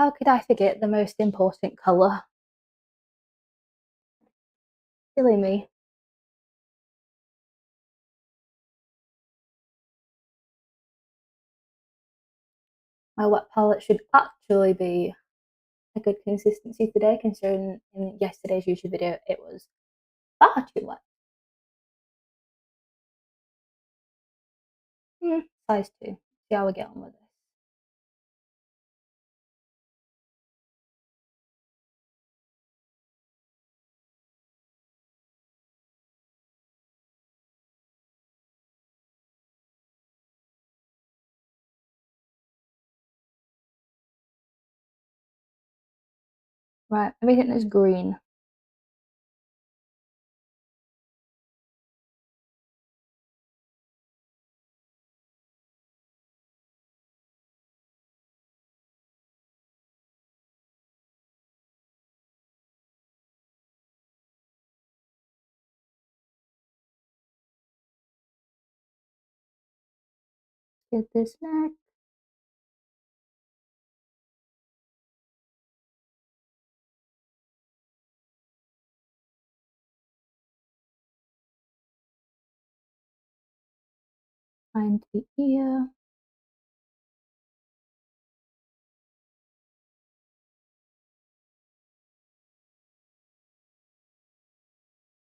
How could I forget the most important colour? Silly me. My wet palette should actually be a good consistency today, considering in yesterday's YouTube video it was far too wet. Size 2. See how we get on with this. Right, everything is green. Get this neck. Find the ear.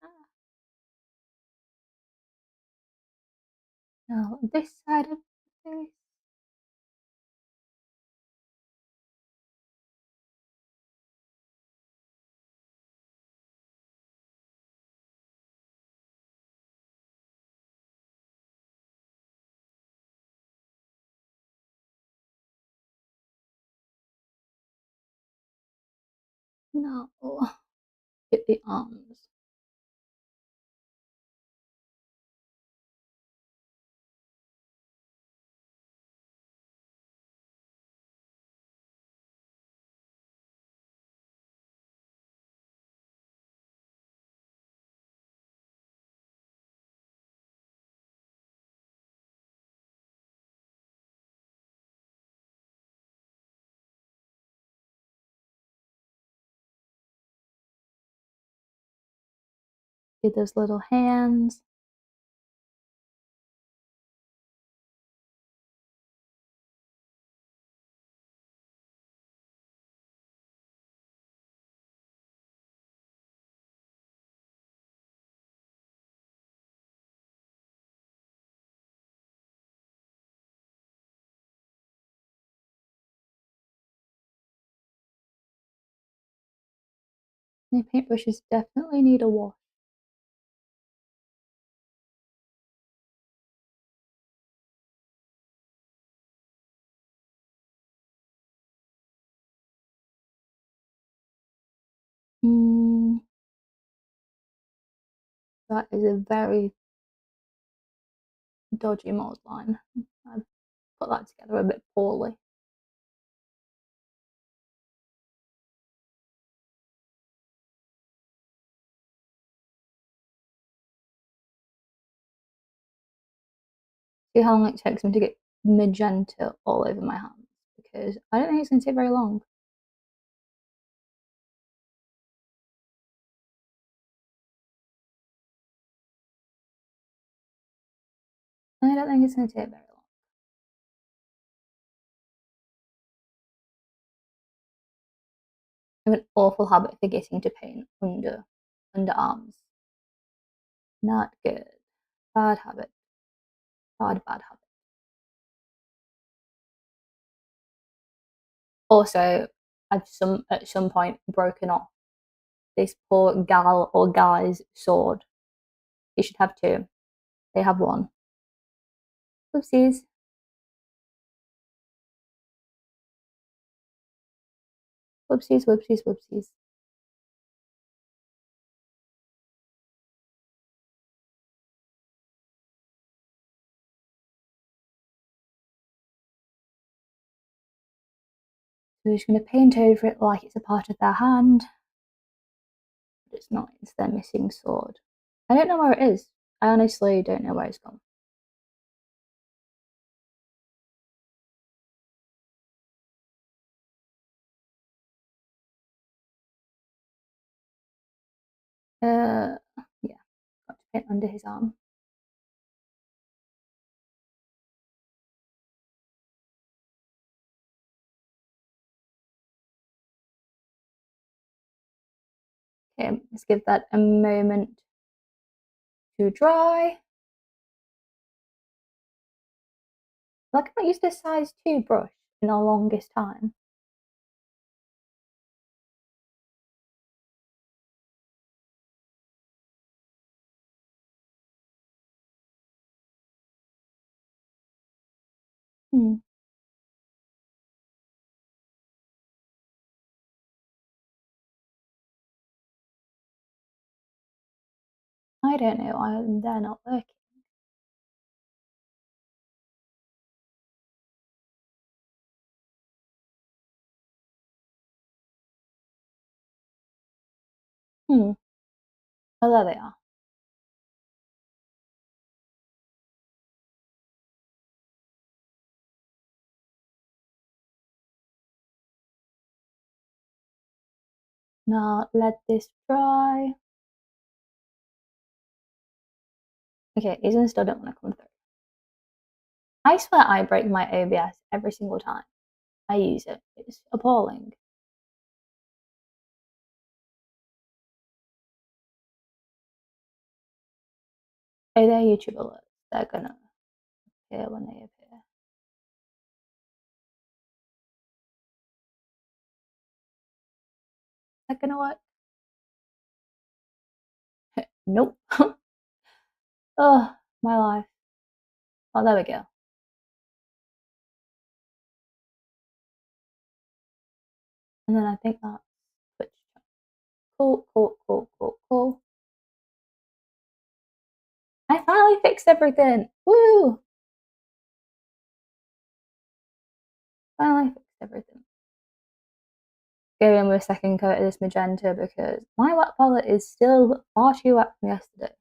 Ah, now this side of the face. No. Get the arms. Get those little hands. My paintbrushes definitely need a wash. That is a very dodgy mold line. I've put that together a bit poorly. See how long it takes me to get magenta all over my hands, because I don't think it's going to take very long. I don't think it's going to take very long. I have an awful habit of forgetting to paint underarms. Not good. Bad habit. Bad habit. Also, I've at some point broken off this poor gal or guy's sword. He should have two. They have one. Whoopsies. Whoopsies, whoopsies, whoopsies. So we're just going to paint over it like it's a part of their hand. But it's not, it's their missing sword. I don't know where it is. I honestly don't know where it's gone. Yeah, got to paint under his arm. Okay, let's give that a moment to dry. Like, I've not used a size 2 brush in the longest time. Hmm. I don't know. They're not working. Hmm. Oh, there they are. Now let this dry. Okay, these still don't want to come through. I swear I break my OBS every single time I use it. It's appalling. Oh, they're YouTube alerts. They're gonna appear when they appear. They're gonna work. Nope. Oh, my life. Oh, there we go. And then I think that's switch. Cool, cool, cool, cool, cool. I finally fixed everything. Woo! Finally fixed everything. Go in with a second coat of this magenta because my wet palette is still far too wet from yesterday.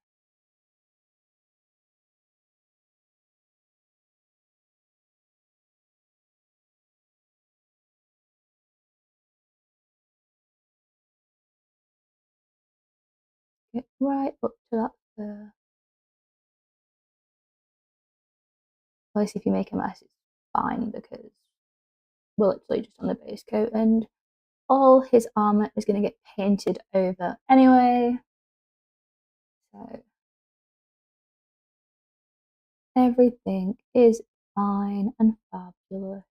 Get right up to that fur. Obviously, if you make a mess, it's fine because we're literally just on the base coat and all his armor is going to get painted over anyway. So everything is fine and fabulous.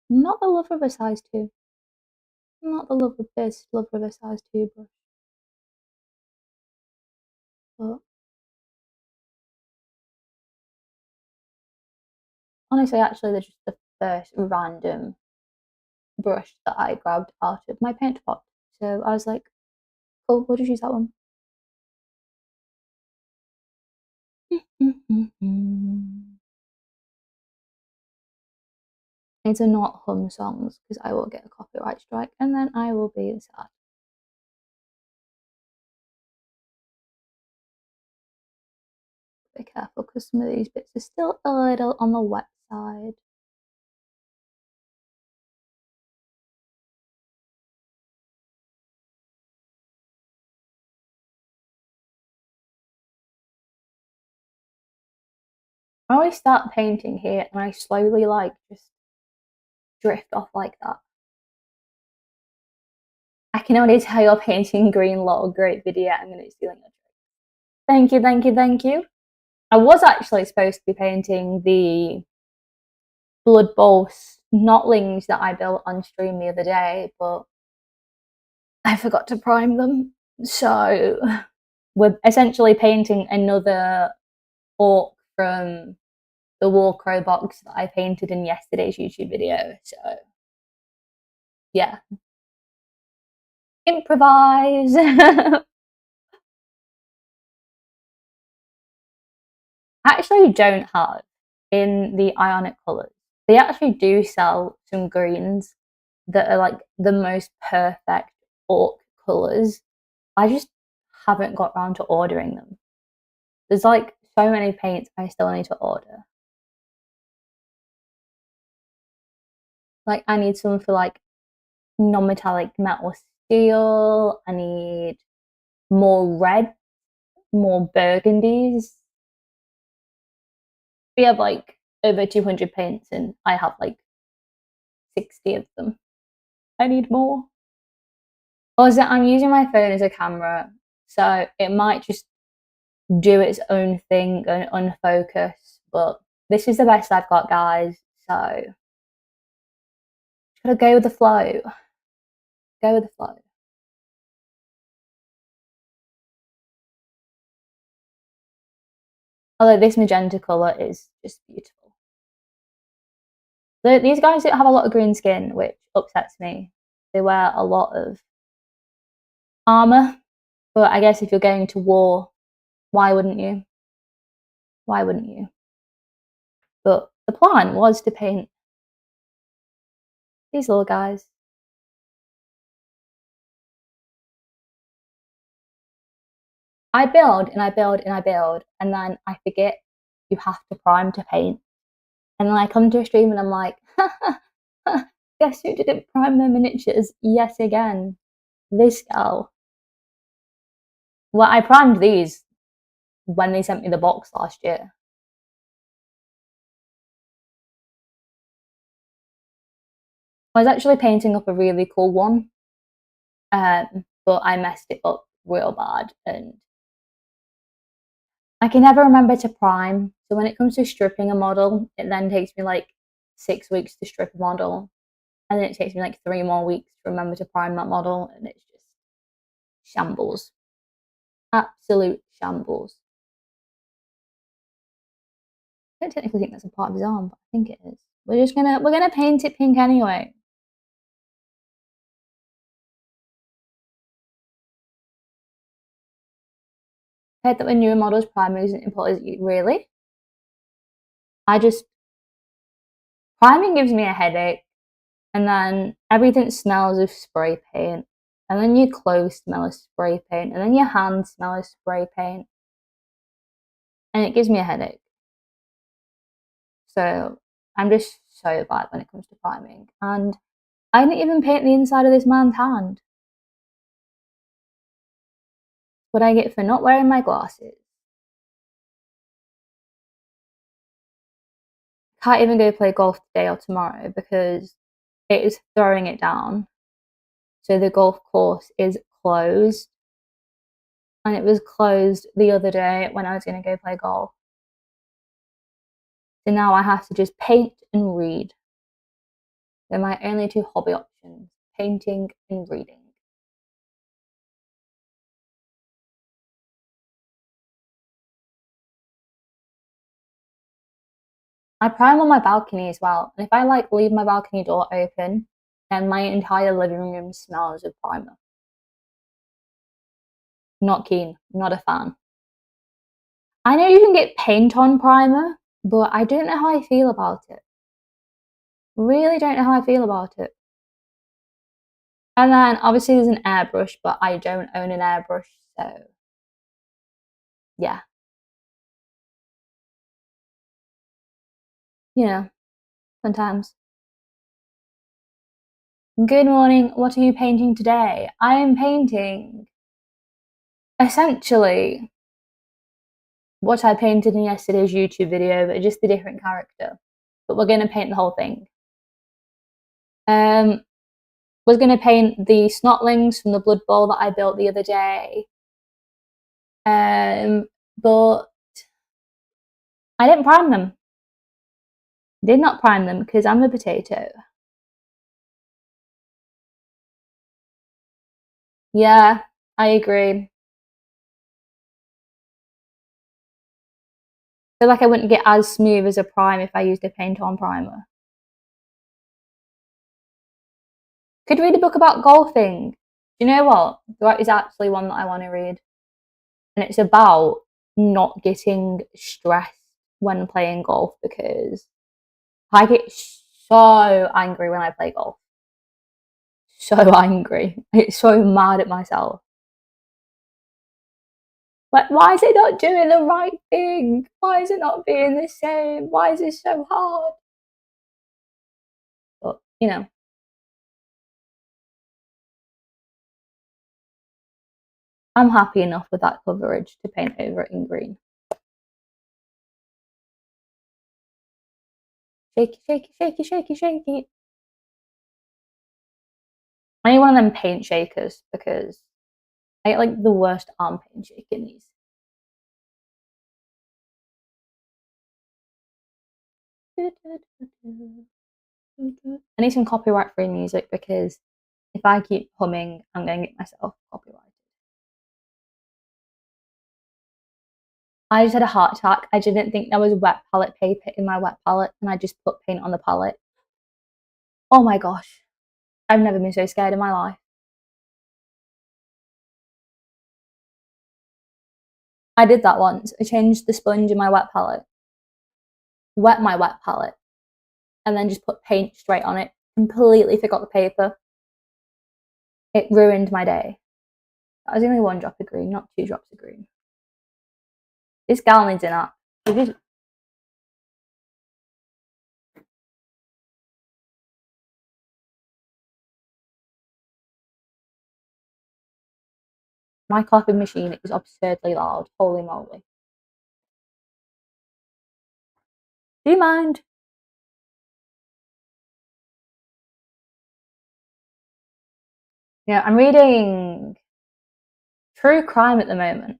Not the love of a size 2. Not the love of this, love of a size 2 brush. But honestly, actually, they're just the first random brush that I grabbed out of my paint pot. So I was like, cool, we'll just use that one. Need to not hum songs because I will get a copyright strike and then I will be sad. Be careful because some of these bits are still a little on the wet side. I always start painting here and I slowly like just drift off like that. I can already tell you're painting green lot. Great video. I'm going to be stealing your trick. Thank you, thank you, thank you. I was actually supposed to be painting the Blood Bowl snotlings that I built on stream the other day, but I forgot to prime them. So we're essentially painting another orc from the Warcrow box that I painted in yesterday's YouTube video. So yeah, improvise. I actually don't have in the Ionic colours. They actually do sell some greens that are like the most perfect orc colours. I just haven't got around to ordering them. There's like so many paints I still need to order. Like I need some for like non-metallic metal steel. I need more red, more burgundies. We have like over 200 paints and I have like 60 of them. I need more. Also, I'm using my phone as a camera, so it might just do its own thing and unfocus, but this is the best I've got, guys. So just gotta go with the flow. Go with the flow. Although this magenta colour is just beautiful. These guys don't have a lot of green skin, which upsets me. They wear a lot of armour, but I guess if you're going to war, why wouldn't you? Why wouldn't you? But the plan was to paint these little guys. I build and I build and I build, and then I forget you have to prime to paint. And then I come to a stream and I'm like, guess who didn't prime their miniatures yet again? This girl. Well, I primed these when they sent me the box last year. I was actually painting up a really cool one, but I messed it up real bad, and I can never remember to prime. So when it comes to stripping a model, it then takes me like 6 weeks to strip a model, and then it takes me like 3 more weeks to remember to prime that model, and it's just shambles. Absolute shambles. I don't technically think that's a part of his arm, but I think it is. We're gonna paint it pink anyway. I heard that when newer models priming isn't important. Really? I just priming gives me a headache, and then everything smells of spray paint, and then your clothes smell of spray paint, and then your hands smell of spray paint, and it gives me a headache. So I'm just so bad when it comes to priming, and I didn't even paint the inside of this man's hand. What I get for not wearing my glasses. Can't even go play golf today or tomorrow because it is throwing it down. So the golf course is closed, and it was closed the other day when I was going to go play golf. So now I have to just paint and read. They're my only two hobby options, painting and reading. I prime on my balcony as well, and if I like leave my balcony door open, then my entire living room smells of primer. Not keen, not a fan. I know you can get paint on primer, but I don't know how I feel about it. Really don't know how I feel about it. And then obviously there's an airbrush, but I don't own an airbrush, so yeah. You know, sometimes. Good morning, what are you painting today? I am painting essentially what I painted in yesterday's YouTube video, but just a different character. But we're gonna paint the whole thing. Was gonna paint the snotlings from the Blood Bowl that I built the other day. But I didn't prime them. Did not prime them because I'm a potato. Yeah, I agree. feel like I wouldn't get as smooth as a prime if I used a paint on primer. Could read a book about golfing. Do you know what? That is actually one that I want to read. And it's about not getting stressed when playing golf because I get so angry when I play golf. So angry. I get so mad at myself. Like, why is it not doing the right thing? Why is it not being the same? Why is it so hard? But, you know, I'm happy enough with that coverage to paint over it in green. Shaky, shaky, shaky, shaky, shaky. I need one of them paint shakers because I get like the worst arm paint shaking these. I need some copyright free music because if I keep humming, I'm going to get myself copyrighted. I just had a heart attack. I didn't think there was wet palette paper in my wet palette and I just put paint on the palette. Oh my gosh. I've never been so scared in my life. I did that once. I changed the sponge in my wet palette, wet my wet palette, and then just put paint straight on it. Completely forgot the paper. It ruined my day. That was only 1 drop of green, not 2 drops of green. This gal needs an app. My coffee machine is absurdly loud. Holy moly. Do you mind? Yeah, I'm reading true crime at the moment.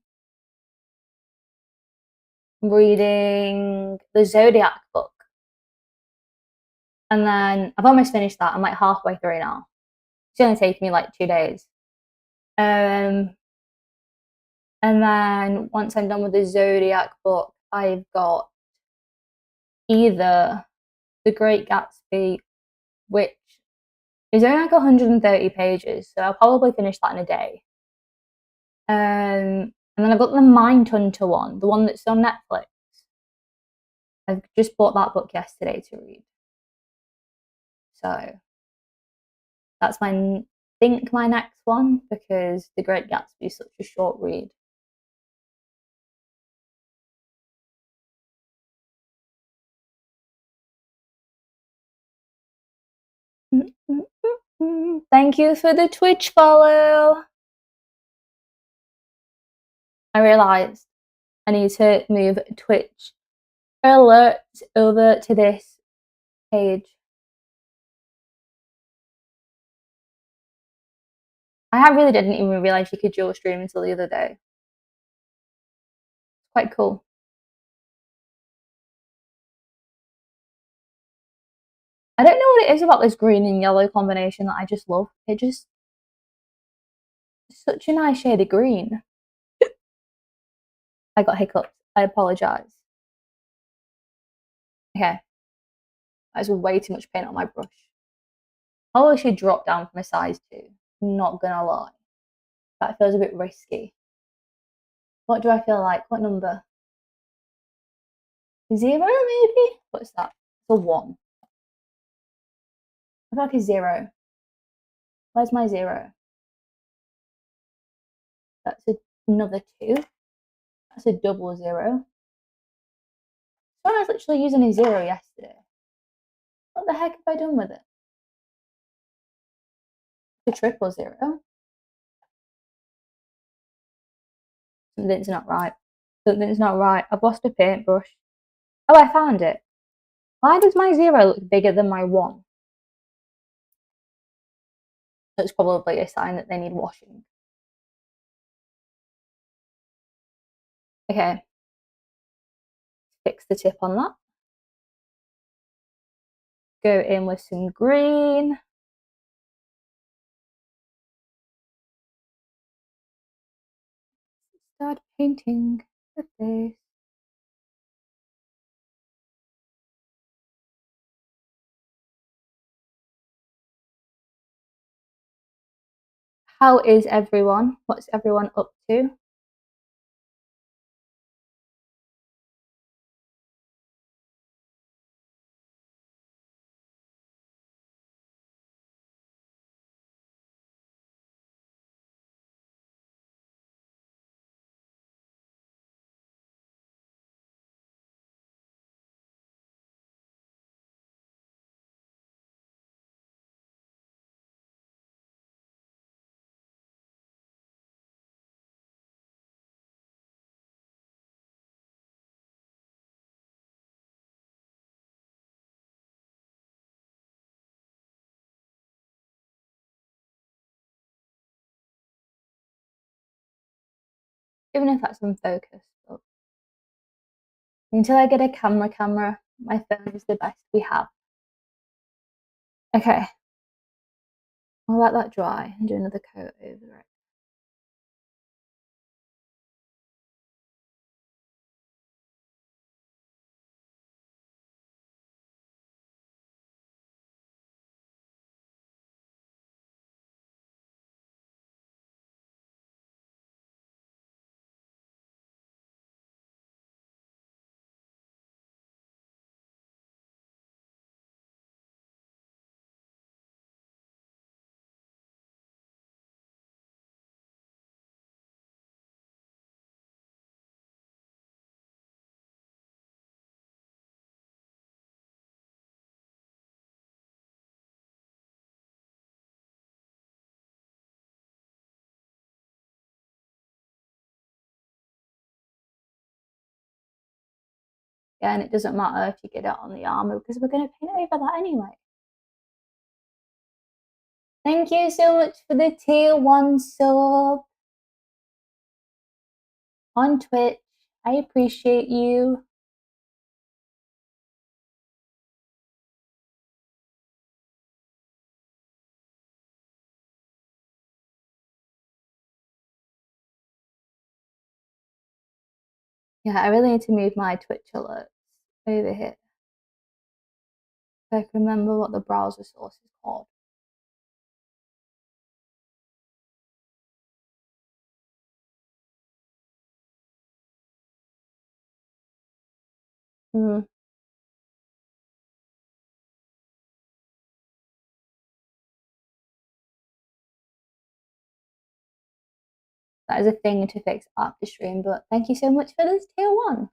I'm reading the Zodiac book. And then I've almost finished that. I'm like halfway through now. It's only taken me like 2 days. Um, and then once I'm done with the Zodiac book, I've got either The Great Gatsby, which is only like 130 pages, so I'll probably finish that in a day. And then I've got the Mindhunter one, the one that's on Netflix. I've just bought that book yesterday to read. So that's my think my next one because The Great Gatsby is such a short read. Thank you for the Twitch follow. I realised I need to move Twitch alerts over to this page. I really didn't even realise you could dual stream until the other day. It's quite cool. I don't know what it is about this green and yellow combination that I just love. It just such a nice shade of green. I got hiccups. I apologise. Okay. That's way too much paint on my brush. Probably should drop down from a size 2. Not gonna lie. That feels a bit risky. What do I feel like? What number? 0 maybe? What's that? It's a 1. I feel like a 0. Where's my 0? That's another 2. That's a double 0. So I was literally using a 0 yesterday. What the heck have I done with it? A triple 0. Something's not right. Something's not right. I've lost a paintbrush. Oh, I found it. Why does my 0 look bigger than my 1? That's probably a sign that they need washing. Okay. Fix the tip on that. Go in with some green. Start painting the face. How is everyone? What's everyone up to? Even if that's unfocused. But until I get a camera, my phone is the best we have. Okay, I'll let that dry and do another coat over it. Yeah, and it doesn't matter if you get it on the arm because we're going to paint over that anyway. Thank you so much for the tier 1 sub on Twitch. I appreciate you. Yeah, I really need to move my Twitch alerts over here. So I can remember what the browser source is called. Hmm. That is a thing to fix after stream, but thank you so much for this tier 1.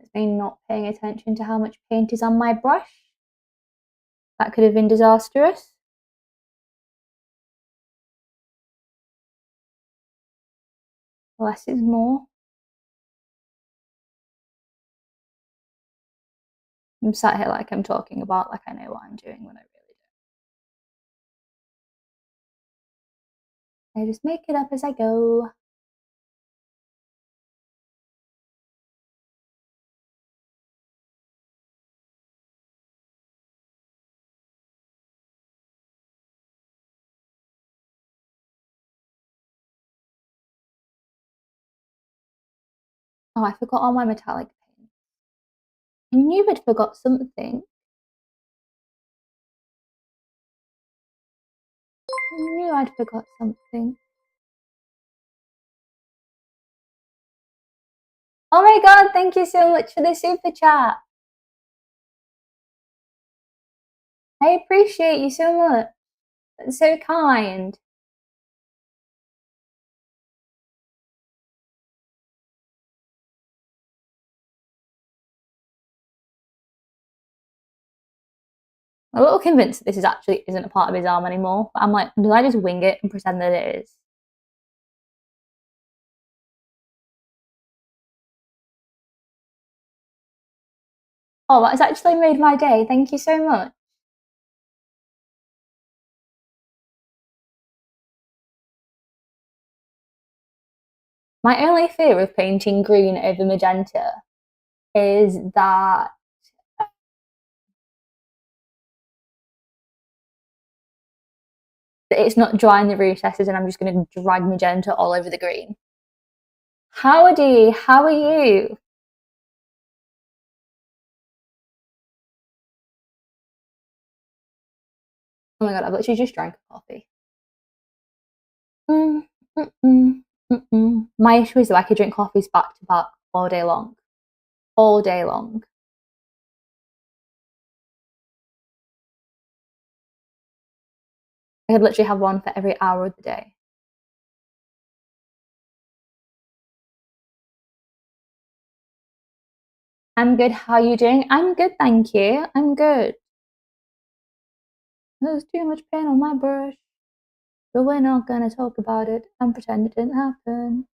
It's me not paying attention to how much paint is on my brush. That could have been disastrous. Less is more. I'm sat here like I'm talking about like I know what I'm doing when I really don't. I just make it up as I go. Oh, I forgot all my metallic paint. I knew I'd forgot something. I knew I'd forgot something. Oh my god, thank you so much for the super chat. I appreciate you so much. That's so kind. I'm a little convinced that this is actually isn't a part of his arm anymore. But I'm like, do I just wing it and pretend that it is? Oh, that's actually made my day. Thank you so much. My only fear of painting green over magenta is that it's not drying the recesses and I'm just going to drag magenta all over the green. Howdy, how are you? Oh my god, I've literally just drank a coffee. Mm, mm-mm, mm-mm. My issue is that I could drink coffees back to back all day long. All day long. I could literally have one for every hour of the day. I'm good. How are you doing? I'm good, thank you. I'm good. There's too much paint on my brush, but we're not gonna talk about it and pretend it didn't happen.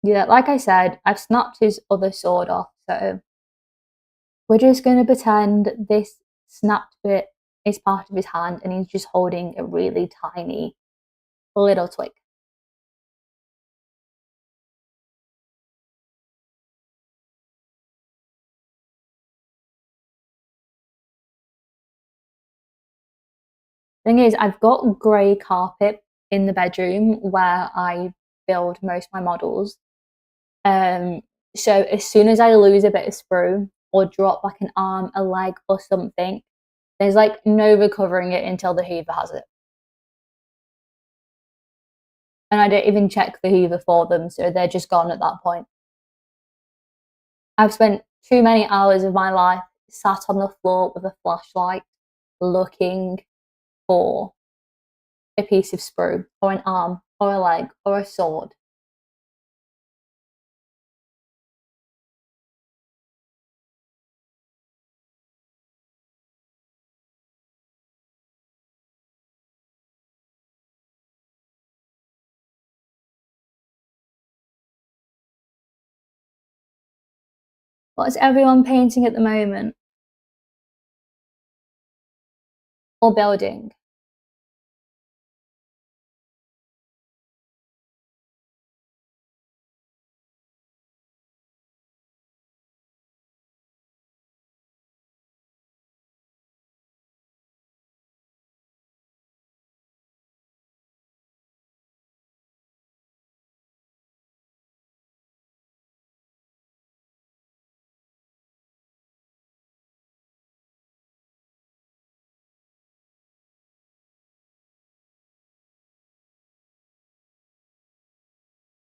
Yeah, like I said, I've snapped his other sword off, so we're just gonna pretend this snapped bit is part of his hand and he's just holding a really tiny little twig. Thing is, I've got grey carpet in the bedroom where I build most of my models. Um, so as soon as I lose a bit of sprue or drop like an arm, a leg, or something, there's like no recovering it until the Hoover has it. And I don't even check the Hoover for them, so they're just gone at that point. I've spent too many hours of my life sat on the floor with a flashlight looking for a piece of sprue or an arm or a leg or a sword. What is everyone painting at the moment or building?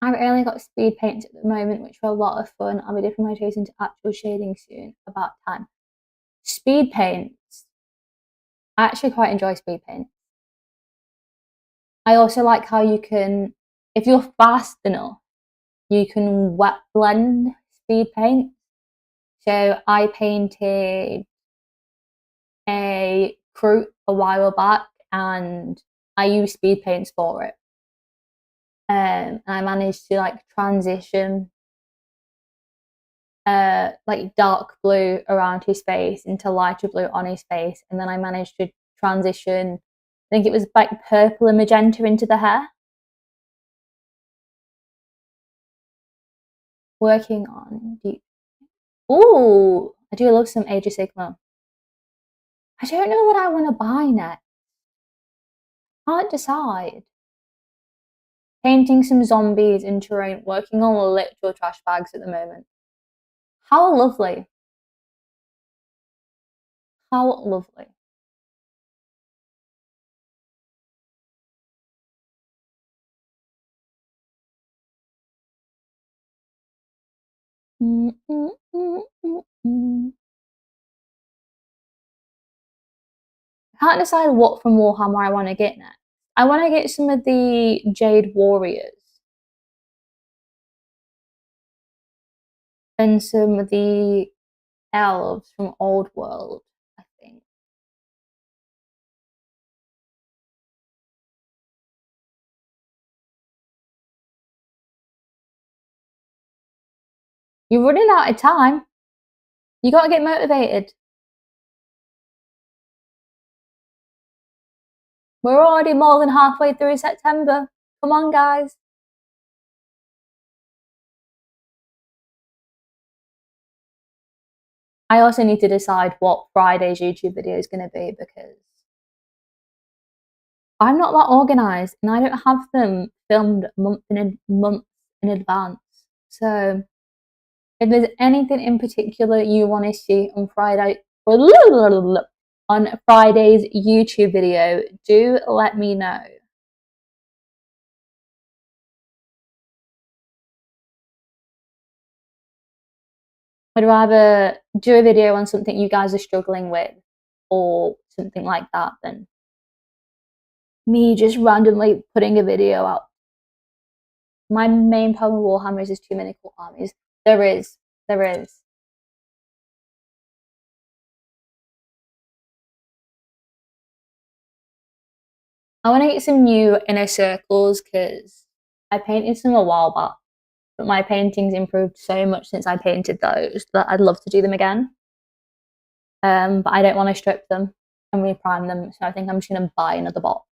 I've only got speed paints at the moment, which are a lot of fun. I'll be dipping my toes into actual shading soon, about time. Speed paints. I actually quite enjoy speed paint. I also like how you can, if you're fast enough, you can wet blend speed paint. So I painted a fruit a while back and I used speed paints for it. And I managed to like transition like dark blue around his face into lighter blue on his face, and then I managed to transition. I think it was like purple and magenta into the hair. Working on deep. Ooh, I do love some Age of Sigma. I don't know what I want to buy next. Can't decide. Painting some zombies in terrain, working on literal trash bags at the moment. How lovely. How lovely. Mm, mm, mm, mm, mm. I can't decide what from Warhammer I want to get next. I want to get some of the Jade Warriors and some of the elves from Old World, I think. You're running out of time. You got to get motivated. We're already more than halfway through September. Come on, guys. I also need to decide what Friday's YouTube video is going to be because I'm not that organized and I don't have them filmed months in advance. So if there's anything in particular you want to see on Friday's YouTube video, do let me know. I'd rather do a video on something you guys are struggling with or something like that than me just randomly putting a video out. My main problem with Warhammer is there's too many cool armies. There is. I want to get some new inner circles because I painted some a while back, but my paintings improved so much since I painted those that I'd love to do them again. But I don't want to strip them and reprime them, so I think I'm just going to buy another box.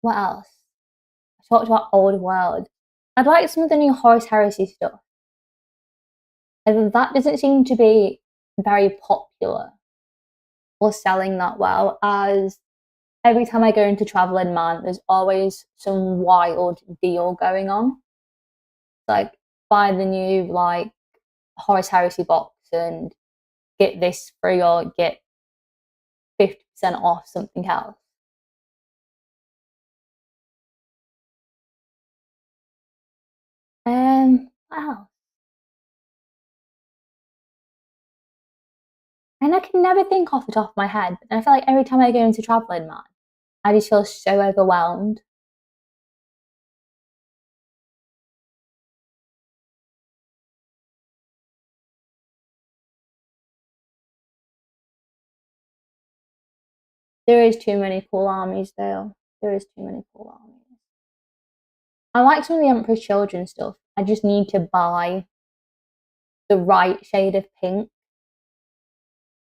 What else? I talked about Old World. I'd like some of the new Horus Heresy stuff. And that doesn't seem to be very popular or selling that well, as every time I go into Traveling Man, there's always some wild deal going on. Like, buy the new, like, Horus Heresy box and get this free or get 50% off something else. Wow. And I can never think off the top of my head. And I feel like every time I go into Traveling Man, I just feel so overwhelmed. There is too many cool armies, though. There is too many cool armies. I like some of the Emperor's Children stuff. I just need to buy the right shade of pink.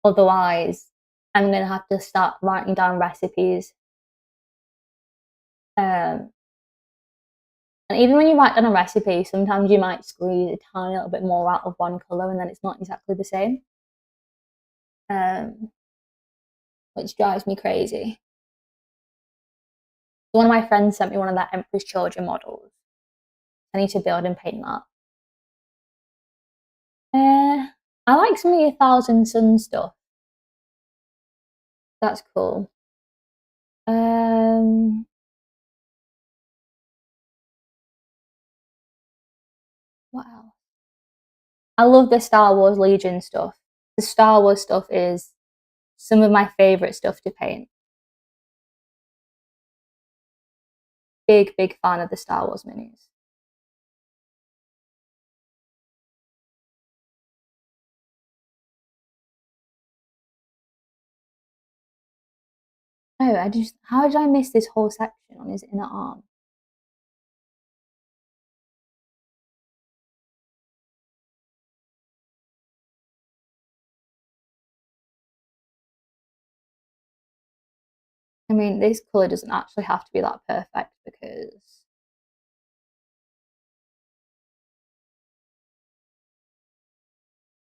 Otherwise, I'm going to have to start writing down recipes. And even when you write down a recipe, sometimes you might squeeze a tiny little bit more out of one colour and then it's not exactly the same. Which drives me crazy. One of my friends sent me one of that Emperor's Children models. I need to build and paint that. I like some of the 1,000 Sun stuff. That's cool. What else? I love the Star Wars Legion stuff. The Star Wars stuff is some of my favourite stuff to paint. Big fan of the Star Wars minis. Oh, how did I miss this whole section on his inner arm? I mean, this colour doesn't actually have to be that perfect because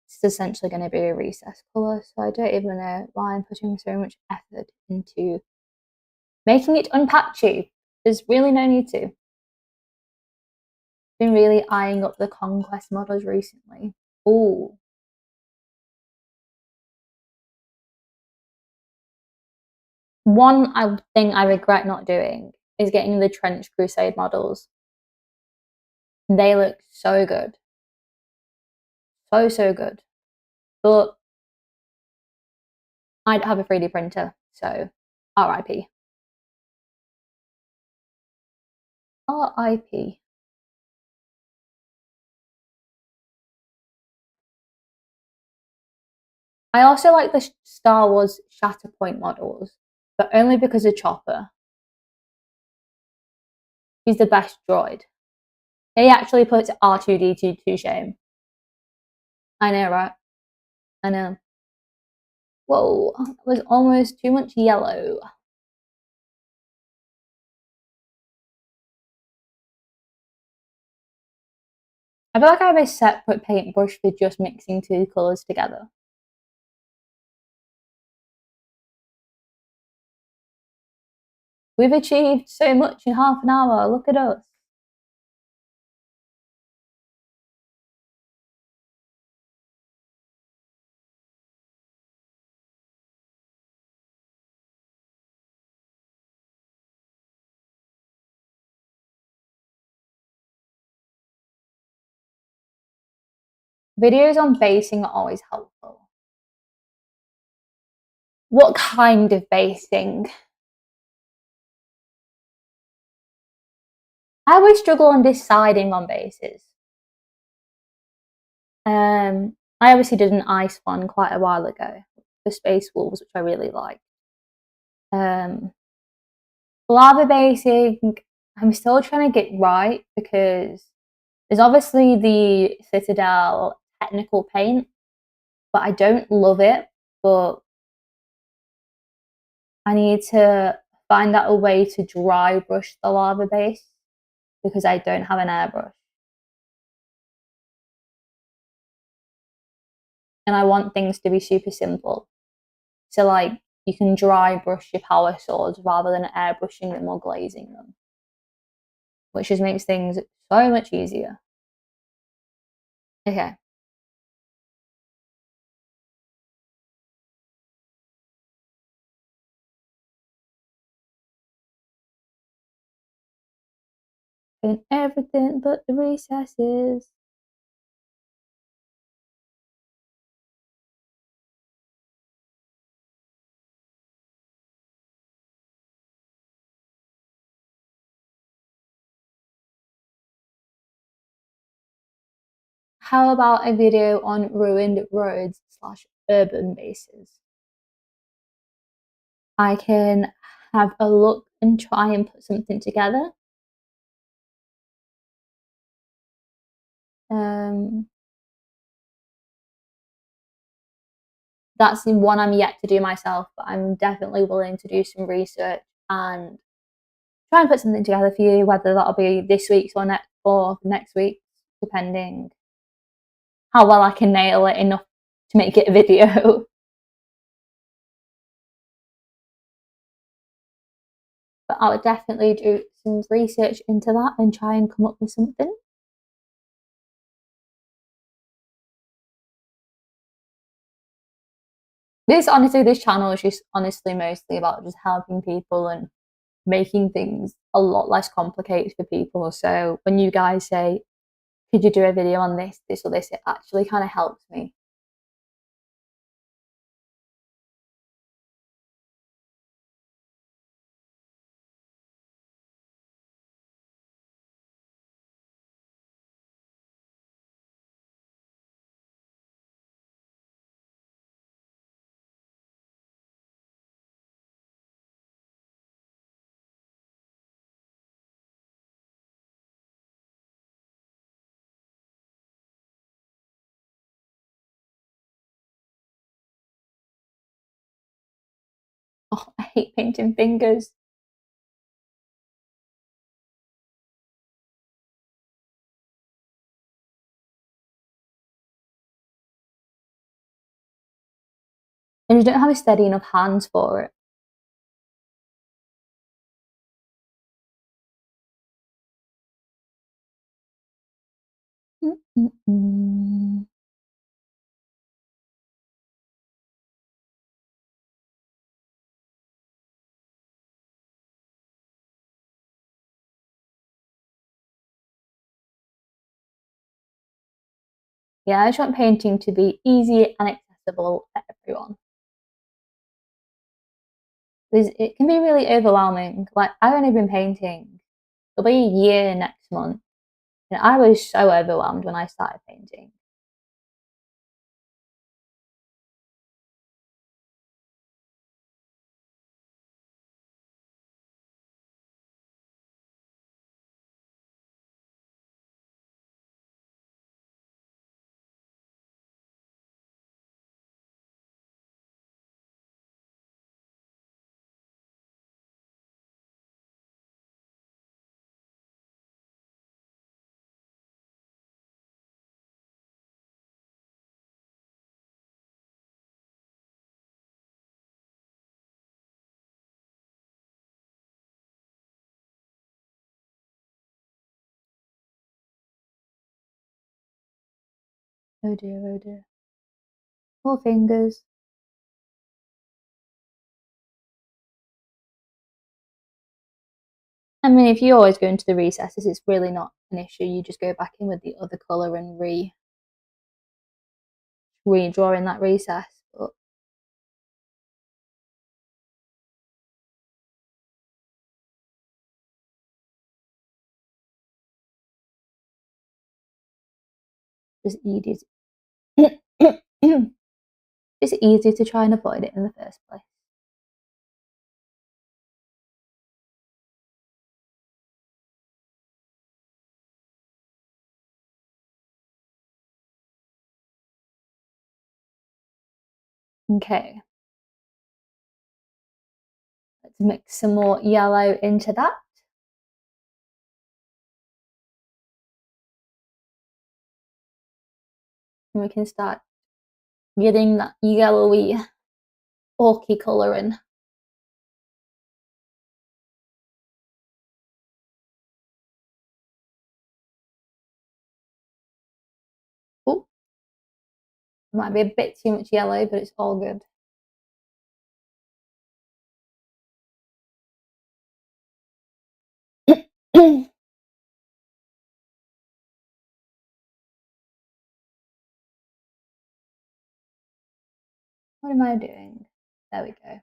it's essentially going to be a recess colour, so I don't even know why I'm putting so much effort into making it unpatchy. There's really no need to. Been really eyeing up the Conquest models recently. Ooh. One thing I regret not doing is getting the Trench Crusade models. They look so good. So good. But I'd have a 3D printer, so RIP. RIP. I also like the Star Wars Shatterpoint models, but only because of Chopper. He's the best droid. He actually puts R2-D2 to shame. I know, right? I know. Whoa, that was almost too much yellow. I feel like I have a separate paintbrush for just mixing two colours together. We've achieved so much in half an hour. Look at us. Videos on basing are always helpful. What kind of basing? I always struggle on deciding on bases. I obviously did an ice one quite a while ago, the Space Wolves, which I really like. Lava basing, I'm still trying to get right because there's obviously the Citadel technical paint, but I don't love it. But I need to find out a way to dry brush the lava base because I don't have an airbrush. And I want things to be super simple. So like you can dry brush your power swords rather than airbrushing them or glazing them, which just makes things so much easier. Okay. In everything but the recesses. How about a video on ruined roads slash urban bases? I can have a look and try and put something together. Um, that's the one I'm yet to do myself, but I'm definitely willing to do some research and try and put something together for you, whether that'll be this week's or next week's, depending how well I can nail it enough to make it a video. But I would definitely do some research into that and try and come up with something. This channel is just honestly mostly about just helping people and making things a lot less complicated for people. So when you guys say, could you do a video on this or this, it actually kind of helps me. Oh, I hate painting fingers. And you don't have a steady enough hands for it. Mm-mm-mm. Yeah, I just want painting to be easy and accessible for everyone. Because it can be really overwhelming. Like, I've only been painting, it'll be a year next month. And I was so overwhelmed when I started painting. Oh dear, oh dear. Four fingers. I mean, if you always go into the recesses, it's really not an issue. You just go back in with the other colour and redraw in that recess. But just easy. It's easy to try and avoid it in the first place. Okay, let's mix some more yellow into that. And we can start getting that yellowy, orky colour in. Oh, might be a bit too much yellow, but it's all good. What am I doing? There we go.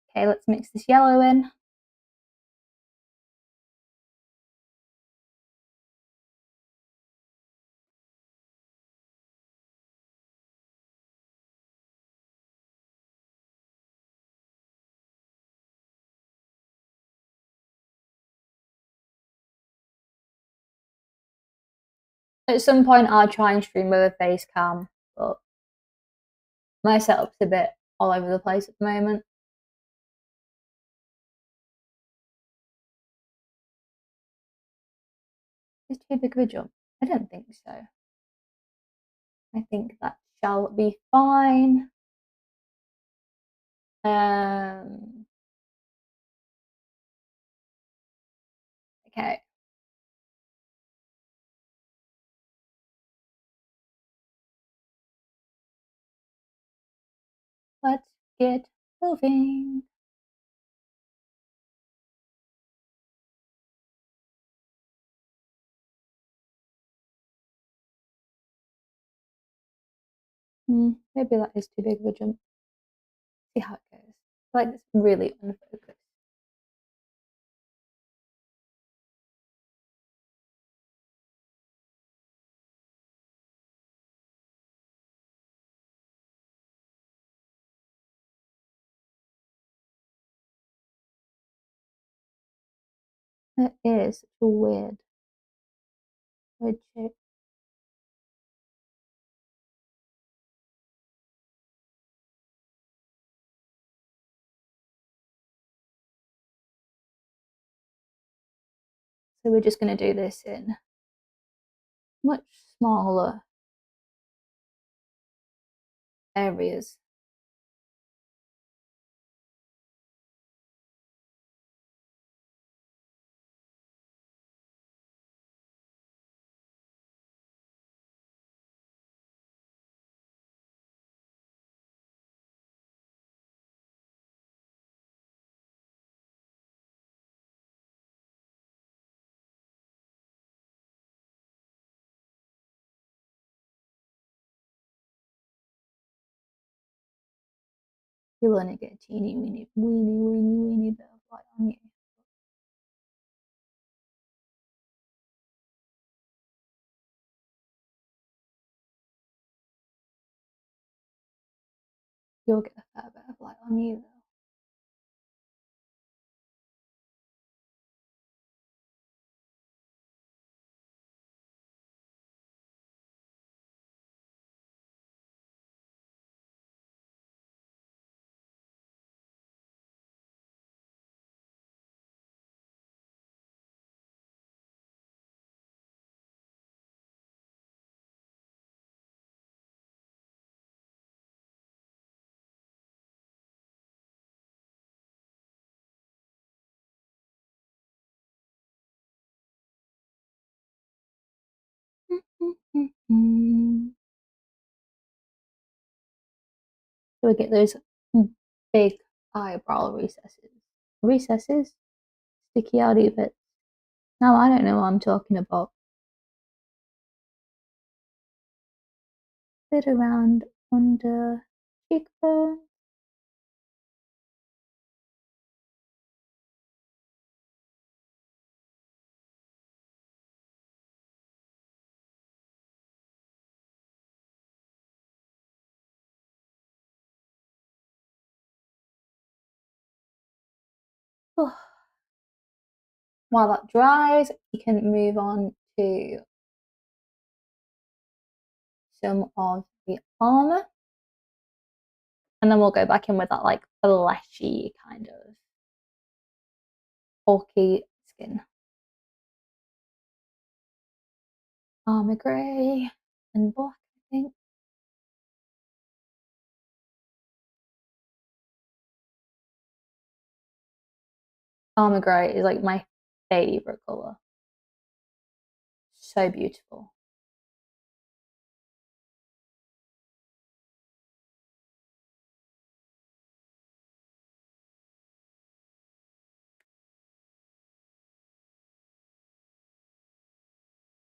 Okay, let's mix this yellow in. At some point, I'll try and stream with a face cam, but my setup's a bit all over the place at the moment. Is too big of a jump? I don't think so. I think that shall be fine. Okay. Let's get moving. Maybe that is too big of a jump. See how it goes. Like it's really unfocused. It is such a weird shape. So we're just going to do this in much smaller areas. You'll only get a teeny weeny bit of light on you. You'll get a fair bit of light on you though. Do we get those big eyebrow recesses, sticky outy bits? Now I don't know what I'm talking about. Bit around under cheekbone. Oh. While that dries, you can move on to some of the armor, and then we'll go back in with that like fleshy kind of bulky skin. Armor grey and black, I think. Armor grey is like my favorite color. So beautiful.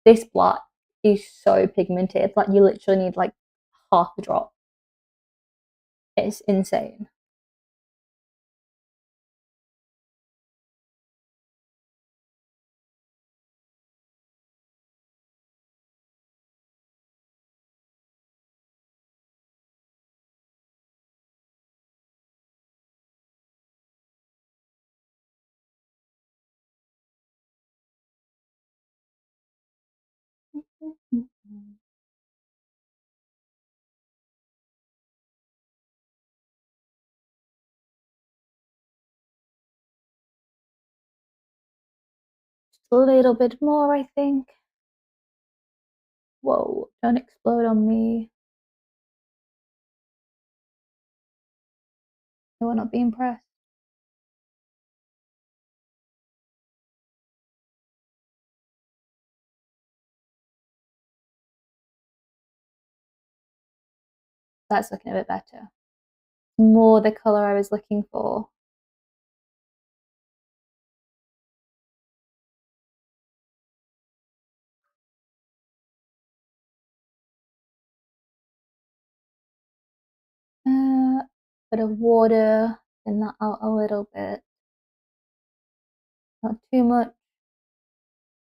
This black is so pigmented. Like you literally need like half a drop. It's insane. Just a little bit more, I think. Whoa, don't explode on me. I will not be impressed. That's looking a bit better. More the colour I was looking for. Bit of water, thin that out a little bit. Not too much.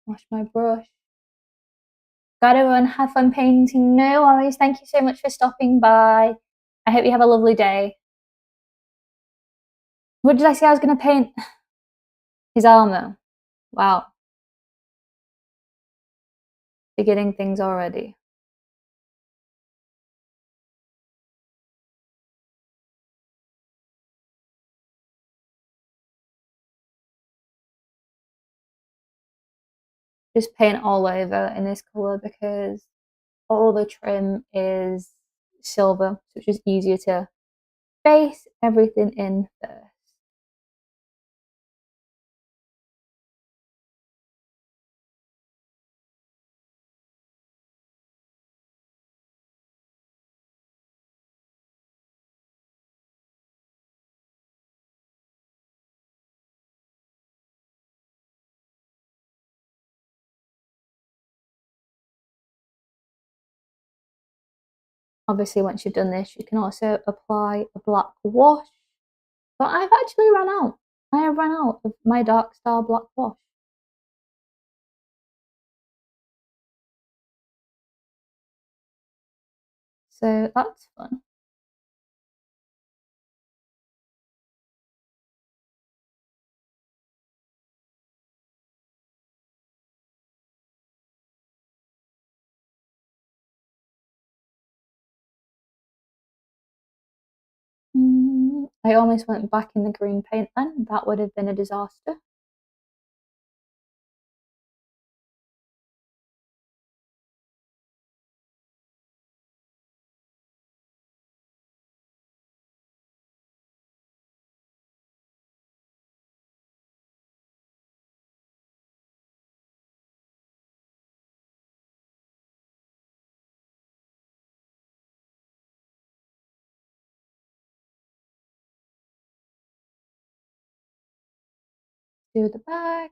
Wash my brush. Gotta run, have fun painting. No worries. Thank you so much for stopping by. I hope you have a lovely day. What did I say I was going to paint? His armor. Wow. Beginning things already. Just paint all over in this colour because all the trim is silver, so it's just easier to base everything in first. Obviously, once you've done this, you can also apply a black wash. But I've actually run out. I have run out of my Dark Star black wash. So that's fun. I almost went back in the green paint then. That would have been a disaster. Do the back.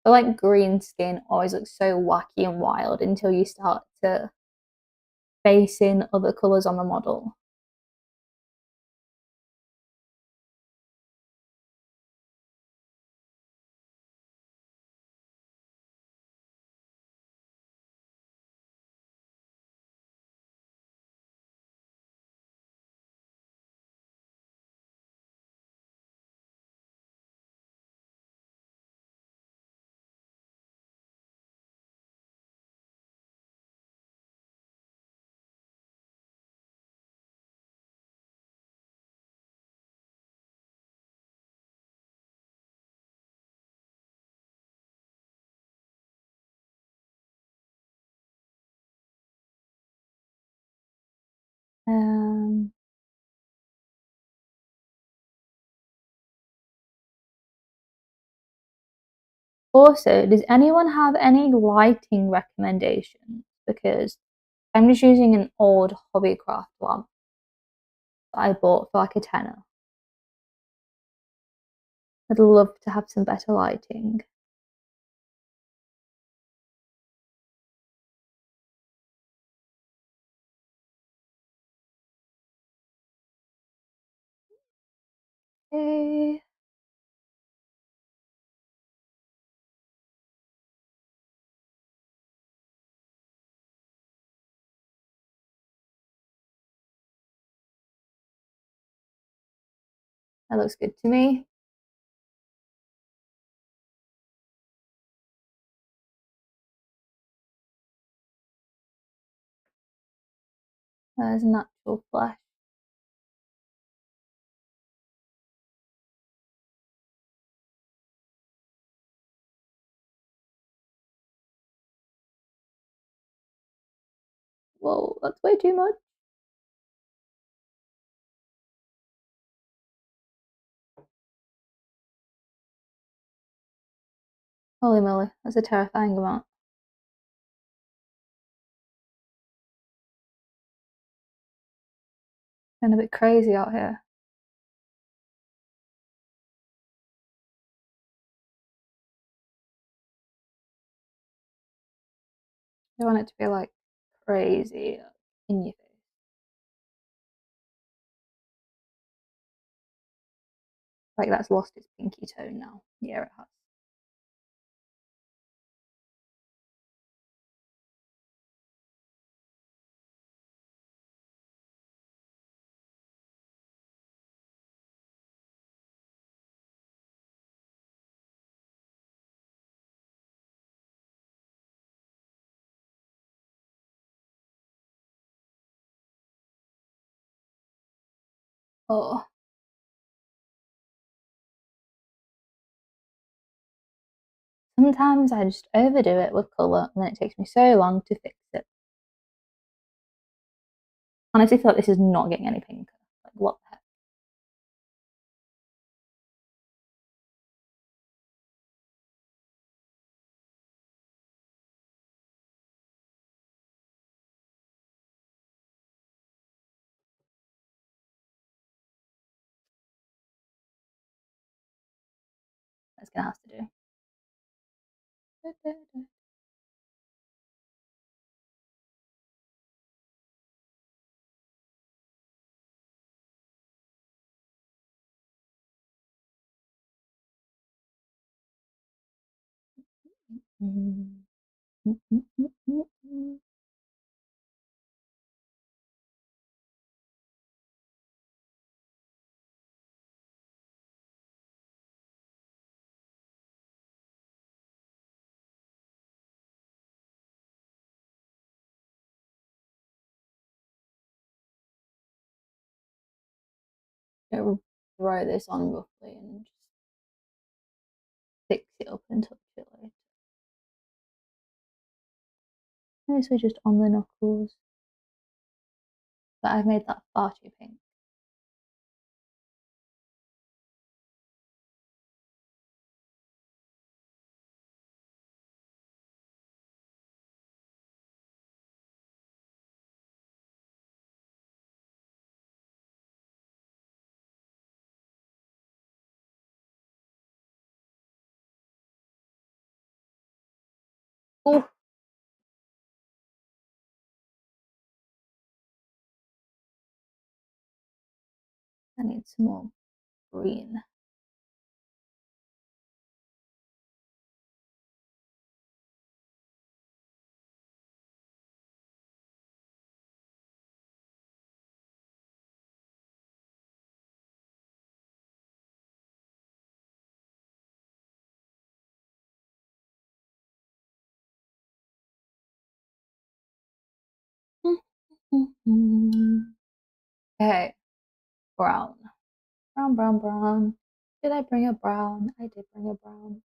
I like green skin always looks so wacky and wild until you start to base in other colours on the model. Um, Also, does anyone have any lighting recommendations? Because I'm just using an old Hobbycraft lamp that I bought for like a tenner. I'd love to have some better lighting. Okay. That looks good to me. There's natural flesh. Whoa, that's way too much. Holy moly, that's a terrifying amount. Been a bit crazy out here. I want it to be like crazy in your face. Like that's lost its pinky tone now. Yeah, it has. Oh, sometimes I just overdo it with colour and then it takes me so long to fix it. Honestly, feel like this is not getting any pinker. Like, what the heck? That's gonna have to do. Throw this on roughly and just fix it up and touch it later. Mostly just on the knuckles. But I've made that far too pink. Oh, I need some more green. Okay, brown. Brown, brown, brown. Did I bring a brown? I did bring a brown.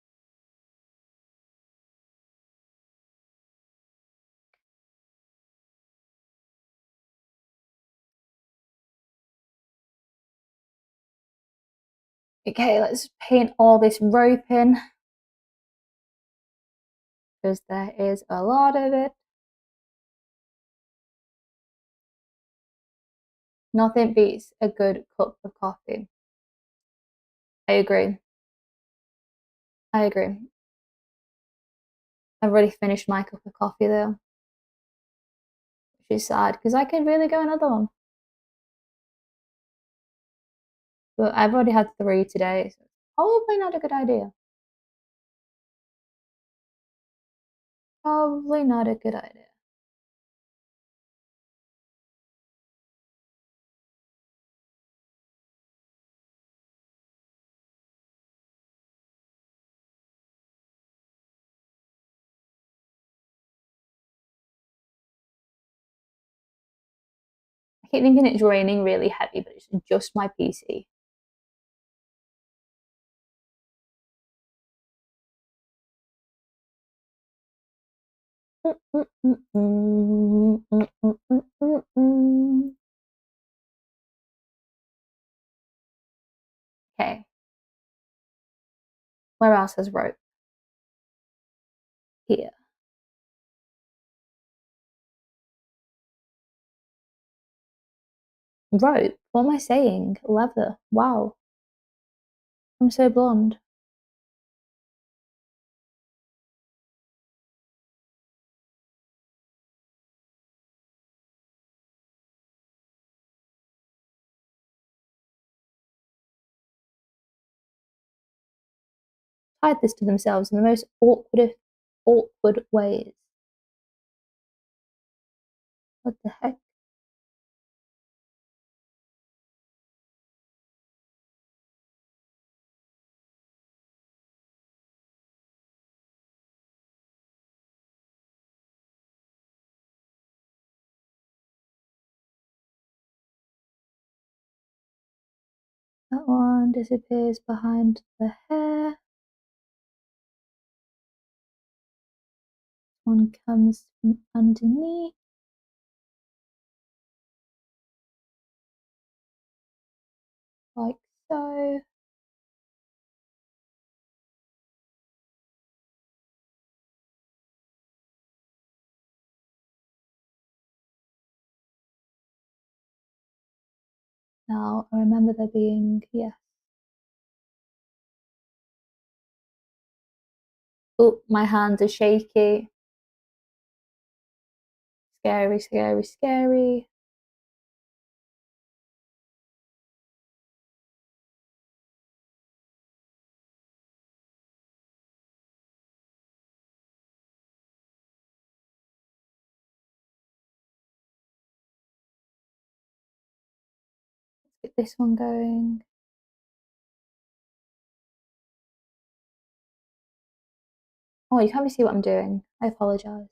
Okay, let's paint all this rope in because there is a lot of it. Nothing beats a good cup of coffee. I agree. I agree. I've already finished my cup of coffee though, which is sad because I could really go another one. But I've already had 3 today, so it's probably not a good idea. Probably not a good idea. I keep thinking it's raining really heavy, but it's just my PC. Okay, where else has rope? Here. Rope? What am I saying? Leather. Wow, I'm so blonde. Tied this to themselves in the most awkward ways. What the heck? That one disappears behind the hair. One comes from underneath, like so. Now I remember there being, yes. Oh, my hands are shaky. Scary, scary, scary. Let's get this one going. Oh, you can't really see what I'm doing. I apologize.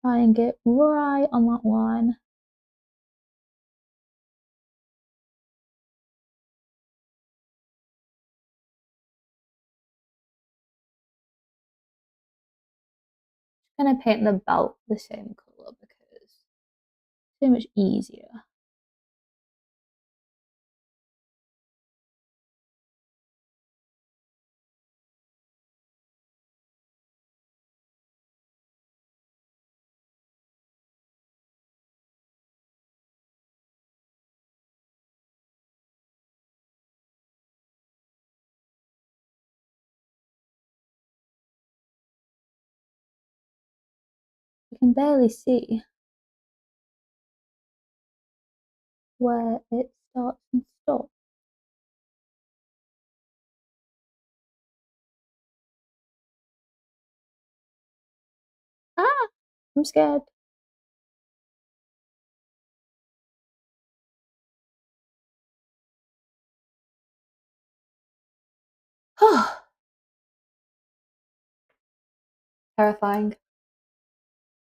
Try and get right on that one. I'm gonna paint the belt the same colour because it's so much easier. You can barely see where it starts and stops. Ah, I'm scared. Terrifying.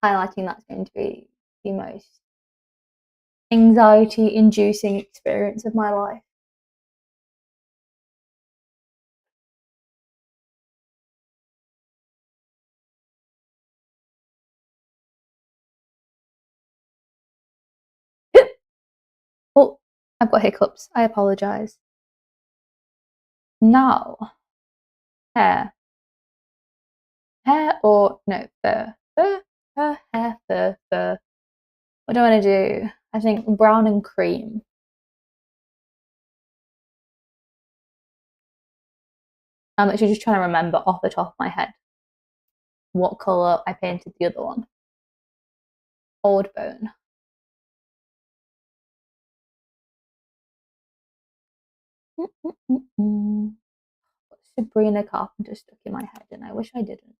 Highlighting that's going to be the most anxiety inducing experience of my life. Oh, I've got hiccups. I apologise. Now, hair. Hair or no, fur. Fur, hair, fur. What do I want to do? I think brown and cream. I'm actually just trying to remember off the top of my head what colour I painted the other one. Old bone. Sabrina Carpenter stuck in my head and I wish I didn't.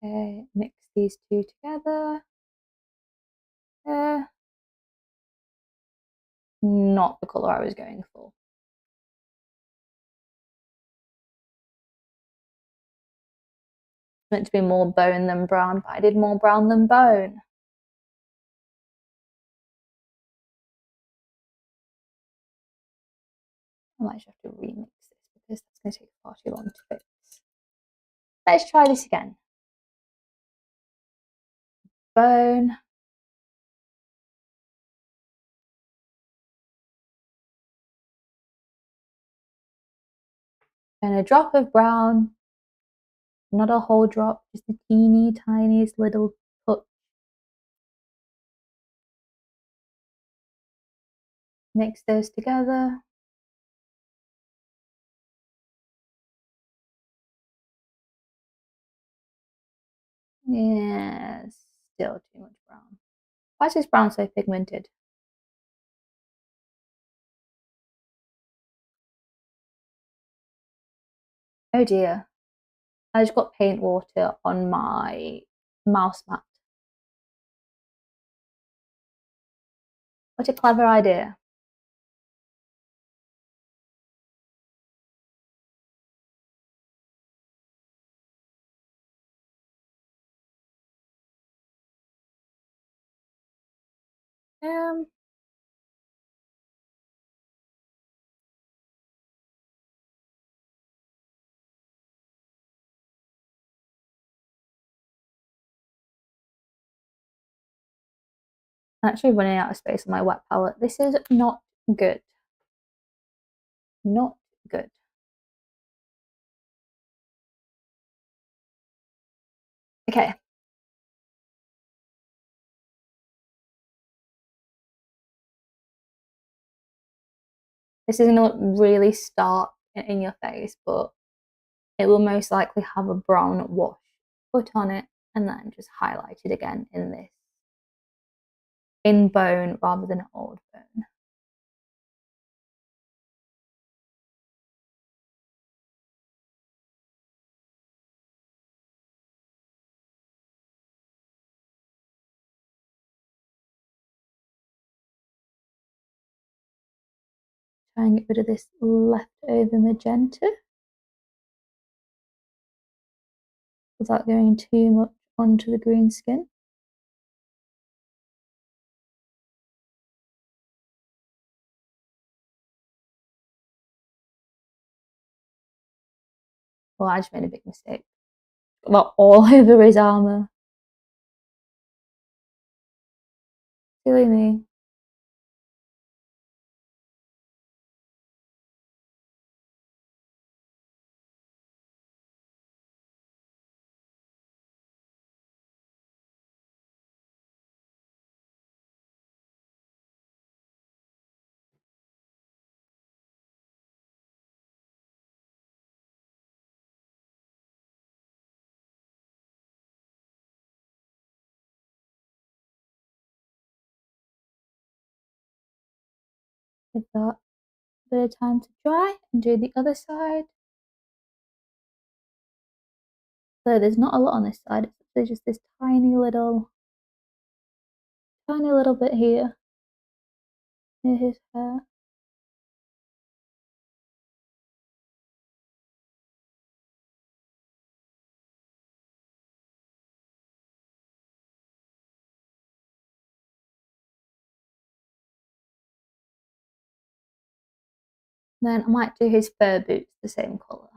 Okay, mix these two together. Not the colour I was going for. It's meant to be more bone than brown, but I did more brown than bone. I might have to remix this because that's going to take far too long to fix. Let's try this again. Bone. And a drop of brown. Not a whole drop, just a teeny tiniest little touch. Mix those together. Yeah, still too much brown. Why is this brown so pigmented? Oh dear. I just got paint water on my mouse mat. What a clever idea. Um, I'm actually running out of space on my wet palette. This is not good. Not good. Okay. This is going to really start in your face, but it will most likely have a brown wash put on it and then just highlighted again in this. In bone rather than old bone. Try and get rid of this leftover magenta without going too much onto the green skin. Well, I just made a big mistake. Well, all over his armor. Silly me. Give that a bit of time to dry and do the other side. So there's not a lot on this side, it's actually just this tiny little bit here near his hair. Then I might do his fur boots the same colour.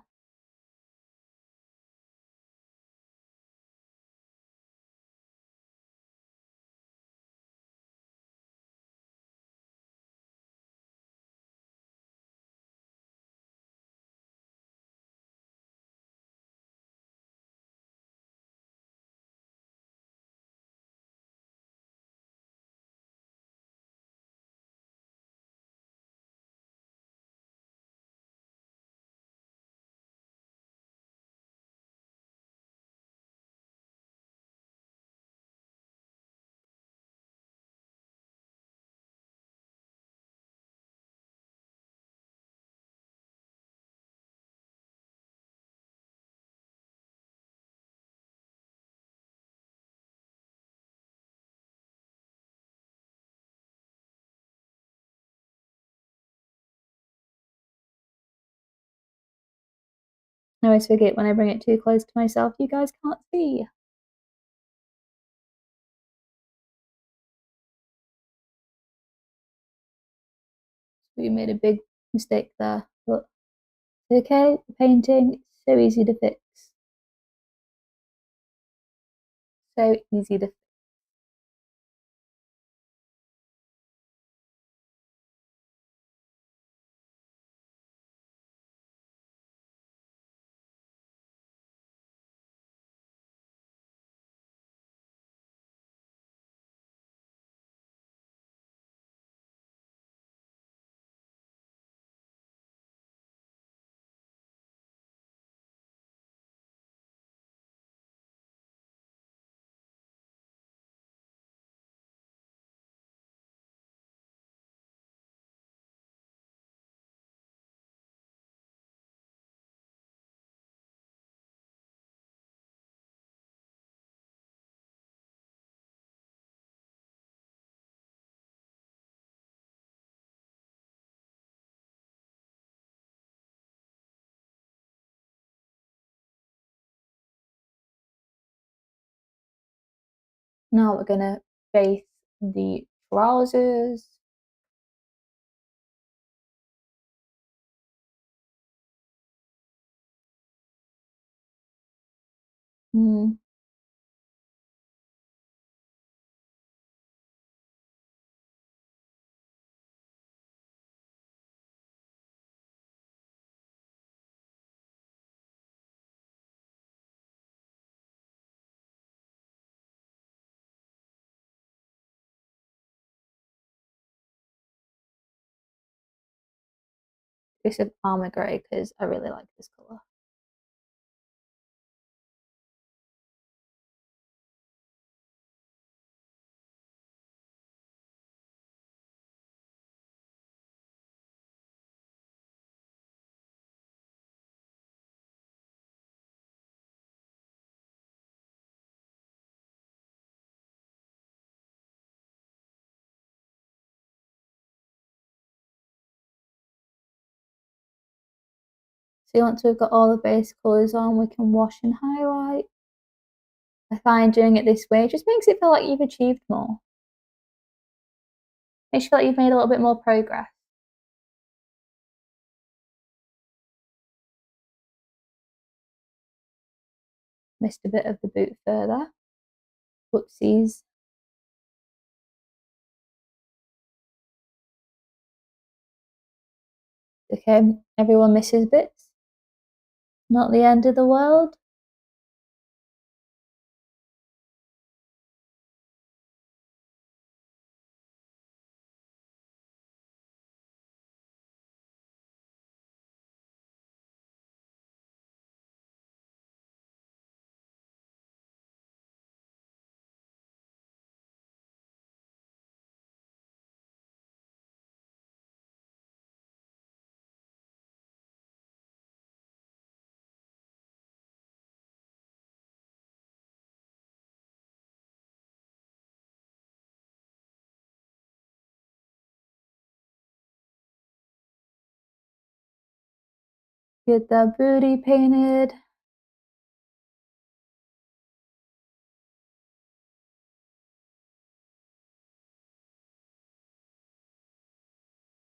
I always forget when I bring it too close to myself, you guys can't see. So you made a big mistake there, but okay, painting, so easy to fix. So easy to fix. Now we're gonna base the trousers. Hmm. This is armor grey because I really like this colour. So once we've got all the base colours on, we can wash and highlight. I find doing it this way just makes it feel like you've achieved more. Makes you feel like you've made a little bit more progress. Missed a bit of the boot further. Whoopsies. Okay, everyone misses bits. Not the end of the world. Get that booty painted.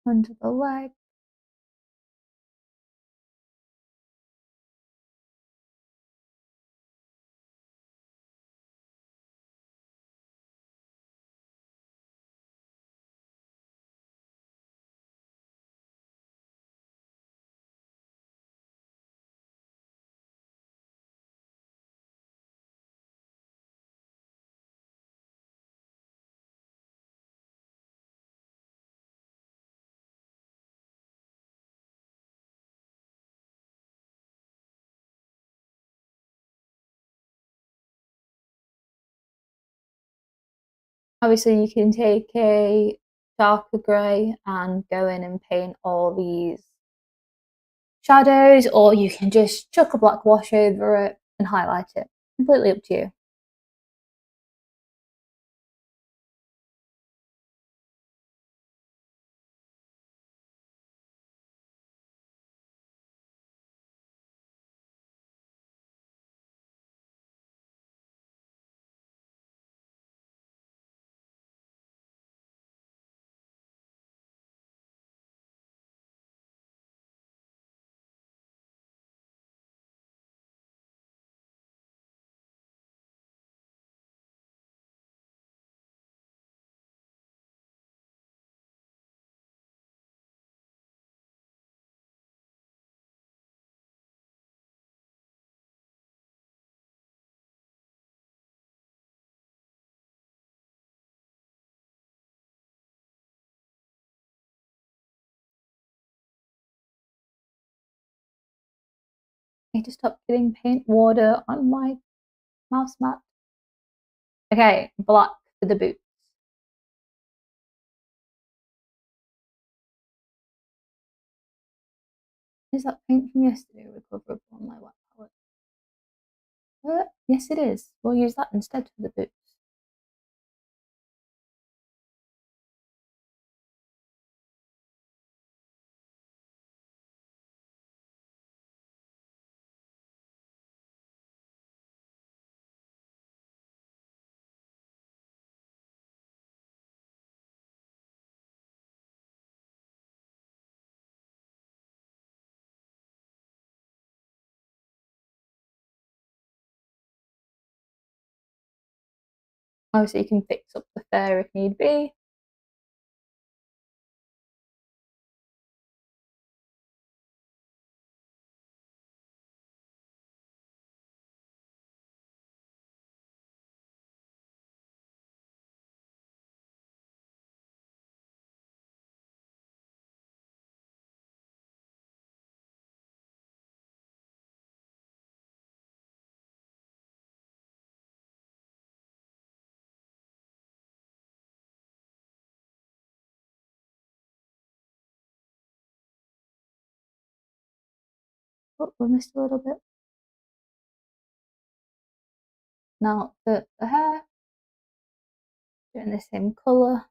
Under the leg. Obviously, you can take a darker grey and go in and paint all these shadows, or you can just chuck a black wash over it and highlight it. Completely up to you. I need to stop getting paint water on my mouse mat. Okay, black for the boots. Is that paint from yesterday recoverable on my wet palette? Yes, it is. We'll use that instead for the boots. Obviously, you can fix up the fur if need be. Oh, we missed a little bit. Now the hair, doing the same colour.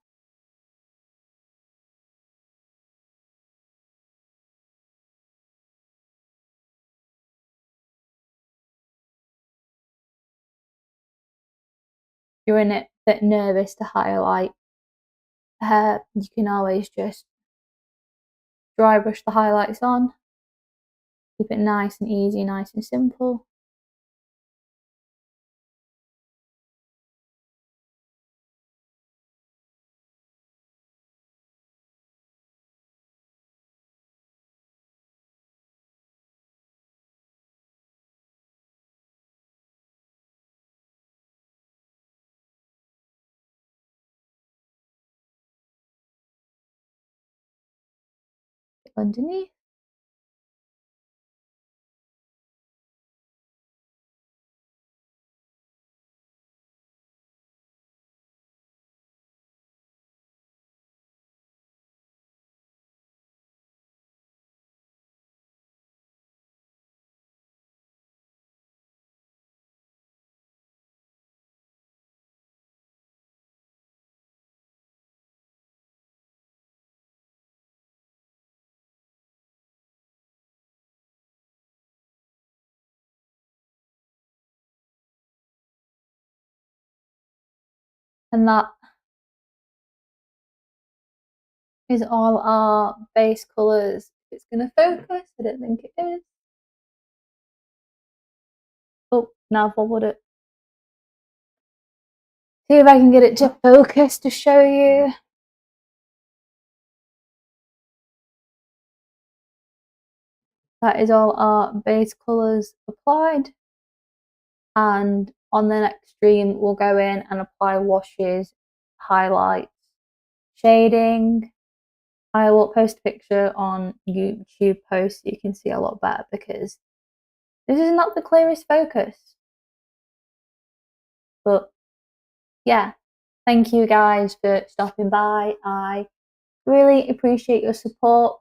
You're in it a bit nervous to highlight hair, you can always just dry brush the highlights on. Keep it nice and easy, nice and simple. underneath. And that is all our base colours. It's going to focus. I don't think it is. Oh, now forward it. See if I can get it to focus to show you. That is all our base colours applied. And on the next stream, we'll go in and apply washes, highlights, shading. I will post a picture on YouTube post so you can see a lot better, because this is not the clearest focus. But yeah, thank you guys for stopping by. I really appreciate your support.